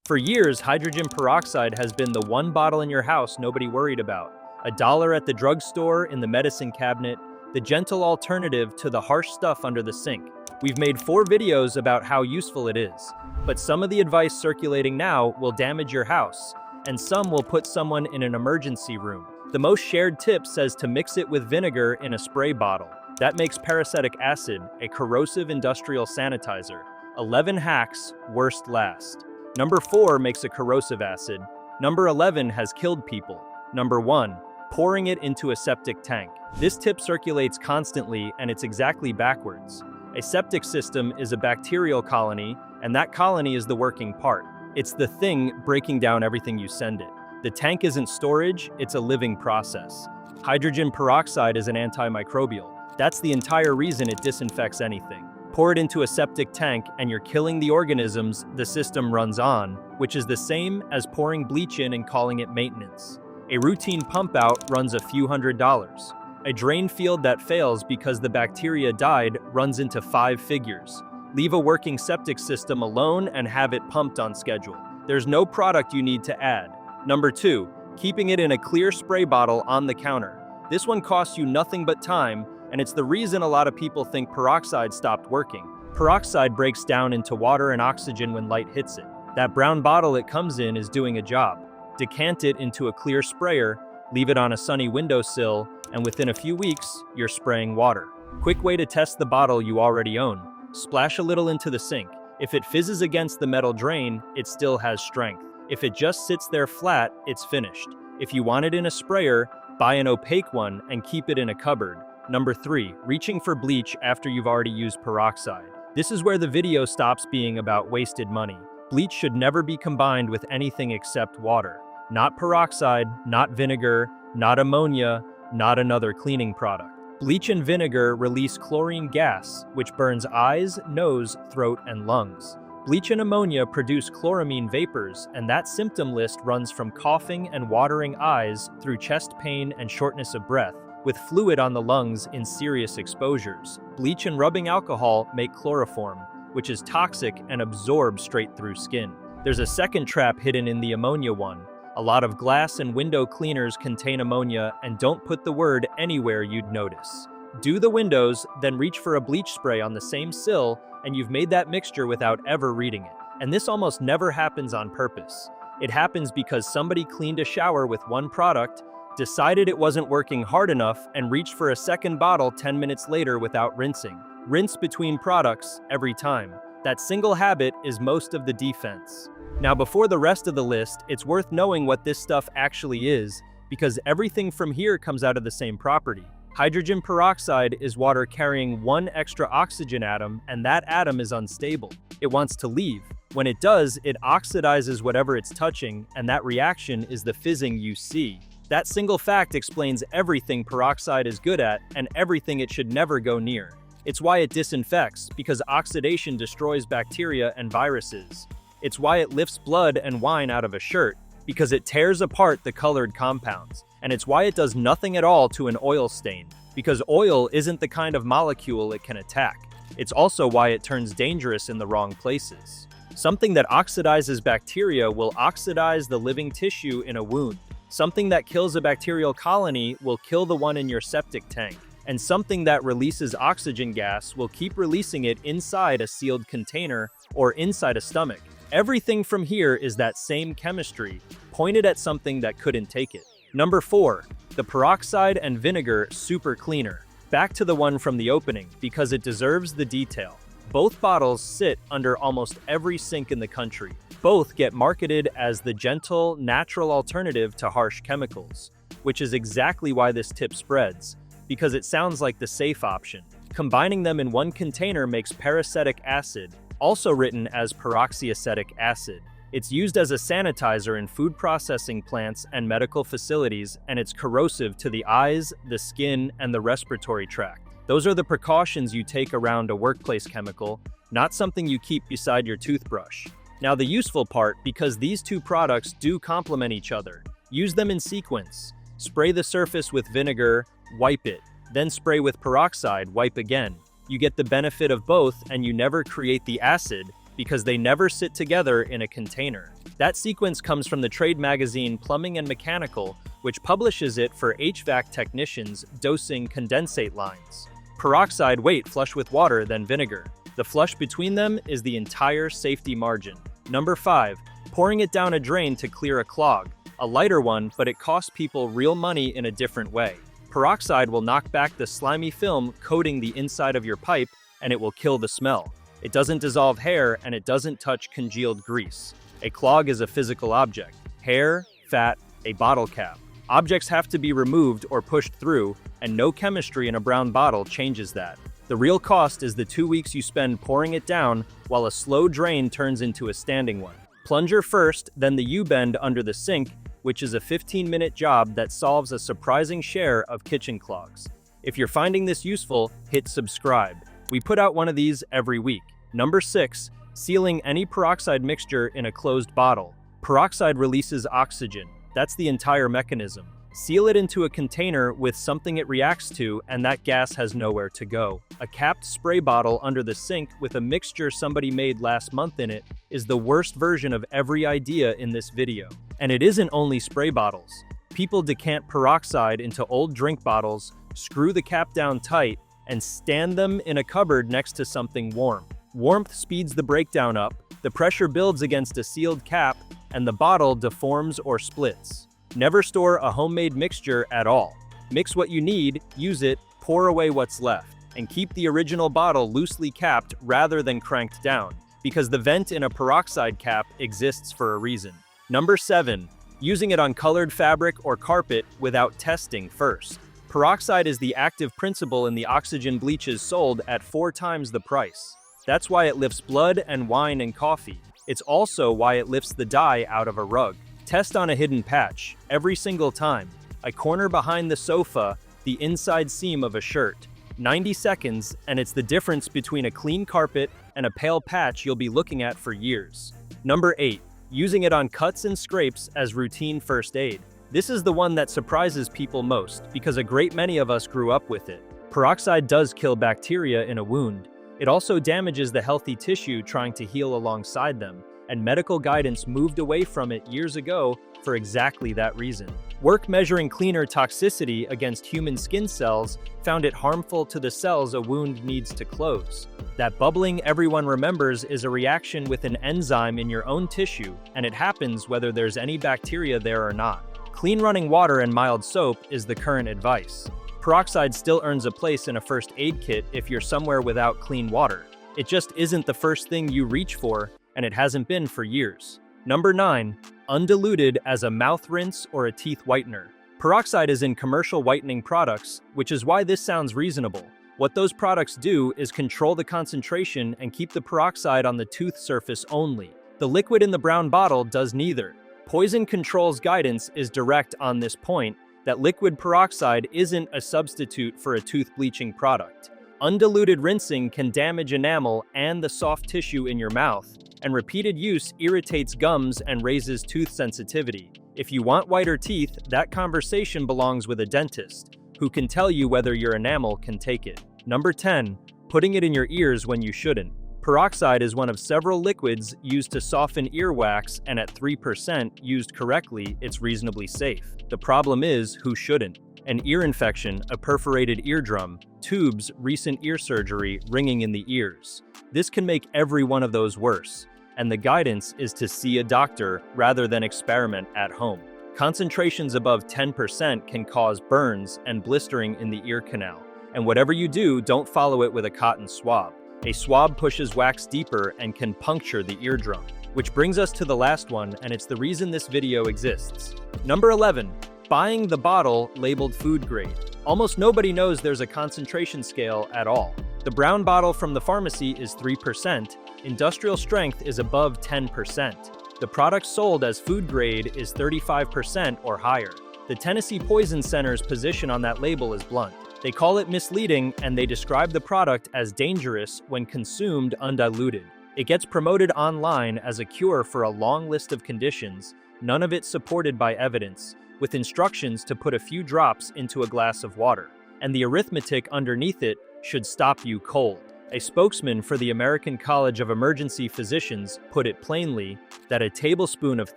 For years, hydrogen peroxide has been the one bottle in your house nobody worried about. $1 at the drugstore, in the medicine cabinet, the gentle alternative to the harsh stuff under the sink. We've made 4 videos about how useful it is, but some of the advice circulating now will damage your house, and some will put someone in an emergency room. The most shared tip says to mix it with vinegar in a spray bottle. That makes peracetic acid, a corrosive industrial sanitizer. 11 hacks, worst last. Number 4 makes a corrosive acid. Number 11 has killed people. Number 1, pouring it into a septic tank. This tip circulates constantly, and it's exactly backwards. A septic system is a bacterial colony, and that colony is the working part. It's the thing breaking down everything you send it. The tank isn't storage, it's a living process. Hydrogen peroxide is an antimicrobial. That's the entire reason it disinfects anything. Pour it into a septic tank and you're killing the organisms the system runs on, which is the same as pouring bleach in and calling it maintenance. A routine pump out runs a few $100s. A drain field that fails because the bacteria died runs into 5 figures. Leave a working septic system alone and have it pumped on schedule. There's no product you need to add. Number 2, keeping it in a clear spray bottle on the counter. This one costs you nothing but time, and it's the reason a lot of people think peroxide stopped working. Peroxide breaks down into water and oxygen when light hits it. That brown bottle it comes in is doing a job. Decant it into a clear sprayer, leave it on a sunny windowsill, and within a few weeks, you're spraying water. Quick way to test the bottle you already own. Splash a little into the sink. If it fizzes against the metal drain, it still has strength. If it just sits there flat, it's finished. If you want it in a sprayer, buy an opaque one and keep it in a cupboard. Number 3, reaching for bleach after you've already used peroxide. This is where the video stops being about wasted money. Bleach should never be combined with anything except water. Not peroxide, not vinegar, not ammonia, not another cleaning product. Bleach and vinegar release chlorine gas, which burns eyes, nose, throat, and lungs. Bleach and ammonia produce chloramine vapors, and that symptom list runs from coughing and watering eyes through chest pain and shortness of breath, with fluid on the lungs in serious exposures. Bleach and rubbing alcohol make chloroform, which is toxic and absorbs straight through skin. There's a second trap hidden in the ammonia one. A lot of glass and window cleaners contain ammonia, and don't put the word anywhere you'd notice. Do the windows, then reach for a bleach spray on the same sill, and you've made that mixture without ever reading it. And this almost never happens on purpose. It happens because somebody cleaned a shower with one product, decided it wasn't working hard enough, and reached for a second bottle 10 minutes later without rinsing. Rinse between products every time. That single habit is most of the defense. Now, before the rest of the list, it's worth knowing what this stuff actually is, because everything from here comes out of the same property. Hydrogen peroxide is water carrying 1 extra oxygen atom, and that atom is unstable. It wants to leave. When it does, it oxidizes whatever it's touching, and that reaction is the fizzing you see. That single fact explains everything peroxide is good at and everything it should never go near. It's why it disinfects, because oxidation destroys bacteria and viruses. It's why it lifts blood and wine out of a shirt, because it tears apart the colored compounds. And it's why it does nothing at all to an oil stain, because oil isn't the kind of molecule it can attack. It's also why it turns dangerous in the wrong places. Something that oxidizes bacteria will oxidize the living tissue in a wound. Something that kills a bacterial colony will kill the one in your septic tank. And something that releases oxygen gas will keep releasing it inside a sealed container or inside a stomach. Everything from here is that same chemistry, pointed at something that couldn't take it. Number 4, the peroxide and vinegar super cleaner. Back to the one from the opening, because it deserves the detail. Both bottles sit under almost every sink in the country. Both get marketed as the gentle, natural alternative to harsh chemicals, which is exactly why this tip spreads, because it sounds like the safe option. Combining them in one container makes peracetic acid, also written as peroxyacetic acid. It's used as a sanitizer in food processing plants and medical facilities, and it's corrosive to the eyes, the skin, and the respiratory tract. Those are the precautions you take around a workplace chemical, not something you keep beside your toothbrush. Now the useful part, because these 2 products do complement each other. Use them in sequence. Spray the surface with vinegar, wipe it, then spray with peroxide, wipe again. You get the benefit of both, and you never create the acid, because they never sit together in a container. That sequence comes from the trade magazine Plumbing and Mechanical, which publishes it for HVAC technicians dosing condensate lines. Peroxide, wait, flush with water, then vinegar. The flush between them is the entire safety margin. Number 5. Pouring it down a drain to clear a clog. A lighter one, but it costs people real money in a different way. Peroxide will knock back the slimy film coating the inside of your pipe, and it will kill the smell. It doesn't dissolve hair, and it doesn't touch congealed grease. A clog is a physical object. Hair, fat, a bottle cap. Objects have to be removed or pushed through, and no chemistry in a brown bottle changes that. The real cost is the 2 weeks you spend pouring it down while a slow drain turns into a standing one. Plunger first, then the U-bend under the sink, which is a 15-minute job that solves a surprising share of kitchen clogs. If you're finding this useful, hit subscribe. We put out one of these every week. Number 6. Sealing any peroxide mixture in a closed bottle. Peroxide releases oxygen. That's the entire mechanism. Seal it into a container with something it reacts to, and that gas has nowhere to go. A capped spray bottle under the sink with a mixture somebody made last month in it is the worst version of every idea in this video. And it isn't only spray bottles. People decant peroxide into old drink bottles, screw the cap down tight, and stand them in a cupboard next to something warm. Warmth speeds the breakdown up, the pressure builds against a sealed cap, and the bottle deforms or splits. Never store a homemade mixture at all. Mix what you need, use it, pour away what's left, and keep the original bottle loosely capped rather than cranked down, because the vent in a peroxide cap exists for a reason. Number 7. Using it on colored fabric or carpet without testing first. Peroxide is the active principle in the oxygen bleaches sold at 4 times the price. That's why it lifts blood and wine and coffee. It's also why it lifts the dye out of a rug. Test on a hidden patch, every single time. A corner behind the sofa, the inside seam of a shirt. 90 seconds, and it's the difference between a clean carpet and a pale patch you'll be looking at for years. Number 8. Using it on cuts and scrapes as routine first aid. This is the one that surprises people most, because a great many of us grew up with it. Peroxide does kill bacteria in a wound. It also damages the healthy tissue trying to heal alongside them, and medical guidance moved away from it years ago for exactly that reason. Work measuring cleaner toxicity against human skin cells found it harmful to the cells a wound needs to close. That bubbling everyone remembers is a reaction with an enzyme in your own tissue, and it happens whether there's any bacteria there or not. Clean running water and mild soap is the current advice. Peroxide still earns a place in a first aid kit if you're somewhere without clean water. It just isn't the first thing you reach for, and it hasn't been for years. Number 9. Undiluted as a mouth rinse or a teeth whitener. Peroxide is in commercial whitening products, which is why this sounds reasonable. What those products do is control the concentration and keep the peroxide on the tooth surface only. The liquid in the brown bottle does neither. Poison Control's guidance is direct on this point, that liquid peroxide isn't a substitute for a tooth bleaching product. Undiluted rinsing can damage enamel and the soft tissue in your mouth, and repeated use irritates gums and raises tooth sensitivity. If you want whiter teeth, that conversation belongs with a dentist, who can tell you whether your enamel can take it. Number 10. Putting it in your ears when you shouldn't. Peroxide is one of several liquids used to soften earwax, and at 3% used correctly, it's reasonably safe. The problem is, who shouldn't? An ear infection, a perforated eardrum, tubes, recent ear surgery, ringing in the ears. This can make every one of those worse, and the guidance is to see a doctor rather than experiment at home. Concentrations above 10% can cause burns and blistering in the ear canal, and whatever you do, don't follow it with a cotton swab. A swab pushes wax deeper and can puncture the eardrum. Which brings us to the last one, and it's the reason this video exists. Number 11. Buying the bottle labeled food grade. Almost nobody knows there's a concentration scale at all. The brown bottle from the pharmacy is 3%, industrial strength is above 10%. The product sold as food grade is 35% or higher. The Tennessee Poison Center's position on that label is blunt. They call it misleading, and they describe the product as dangerous when consumed undiluted. It gets promoted online as a cure for a long list of conditions, none of it supported by evidence, with instructions to put a few drops into a glass of water. And the arithmetic underneath it should stop you cold. A spokesman for the American College of Emergency Physicians put it plainly that a tablespoon of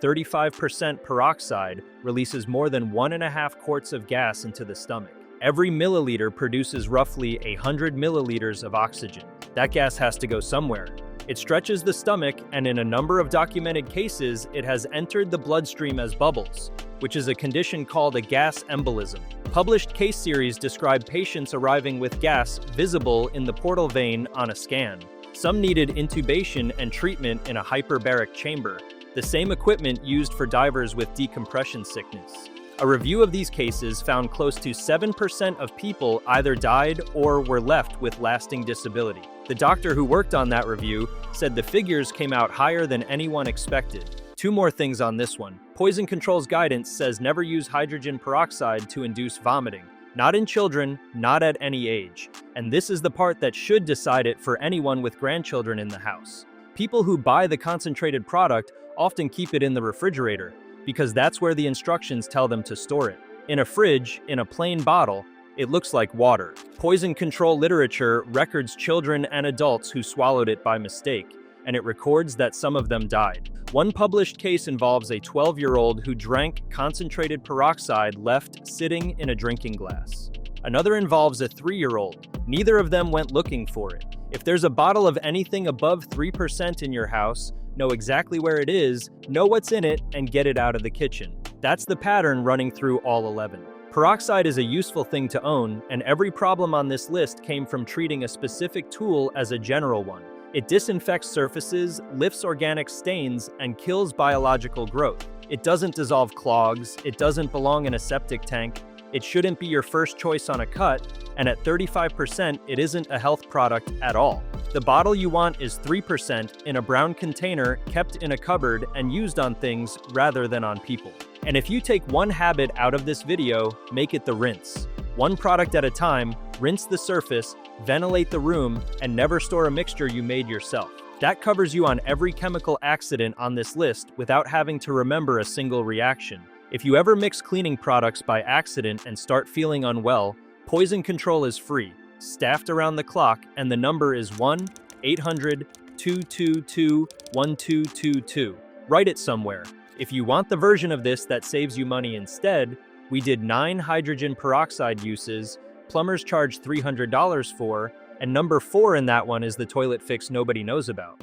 35% peroxide releases more than 1.5 quarts of gas into the stomach. Every milliliter produces roughly 100 milliliters of oxygen. That gas has to go somewhere. It stretches the stomach, and in a number of documented cases, it has entered the bloodstream as bubbles, which is a condition called a gas embolism. Published case series describe patients arriving with gas visible in the portal vein on a scan. Some needed intubation and treatment in a hyperbaric chamber, the same equipment used for divers with decompression sickness. A review of these cases found close to 7% of people either died or were left with lasting disability. The doctor who worked on that review said the figures came out higher than anyone expected. Two more things on this one. Poison Control's guidance says never use hydrogen peroxide to induce vomiting. Not in children, not at any age. And this is the part that should decide it for anyone with grandchildren in the house. People who buy the concentrated product often keep it in the refrigerator, because that's where the instructions tell them to store it. In a fridge, in a plain bottle, it looks like water. Poison control literature records children and adults who swallowed it by mistake, and it records that some of them died. One published case involves a 12-year-old who drank concentrated peroxide left sitting in a drinking glass. Another involves a 3-year-old. Neither of them went looking for it. If there's a bottle of anything above 3% in your house, know exactly where it is, know what's in it, and get it out of the kitchen. That's the pattern running through all 11. Peroxide is a useful thing to own, and every problem on this list came from treating a specific tool as a general one. It disinfects surfaces, lifts organic stains, and kills biological growth. It doesn't dissolve clogs, it doesn't belong in a septic tank, it shouldn't be your first choice on a cut, and at 35%, it isn't a health product at all. The bottle you want is 3% in a brown container kept in a cupboard and used on things rather than on people. And if you take one habit out of this video, make it the rinse. One product at a time, rinse the surface, ventilate the room, and never store a mixture you made yourself. That covers you on every chemical accident on this list without having to remember a single reaction. If you ever mix cleaning products by accident and start feeling unwell, Poison Control is free, staffed around the clock, and the number is 1-800-222-1222. Write it somewhere. If you want the version of this that saves you money instead, we did 9 hydrogen peroxide uses, plumbers charge $300 for, and number 4 in that one is the toilet fix nobody knows about.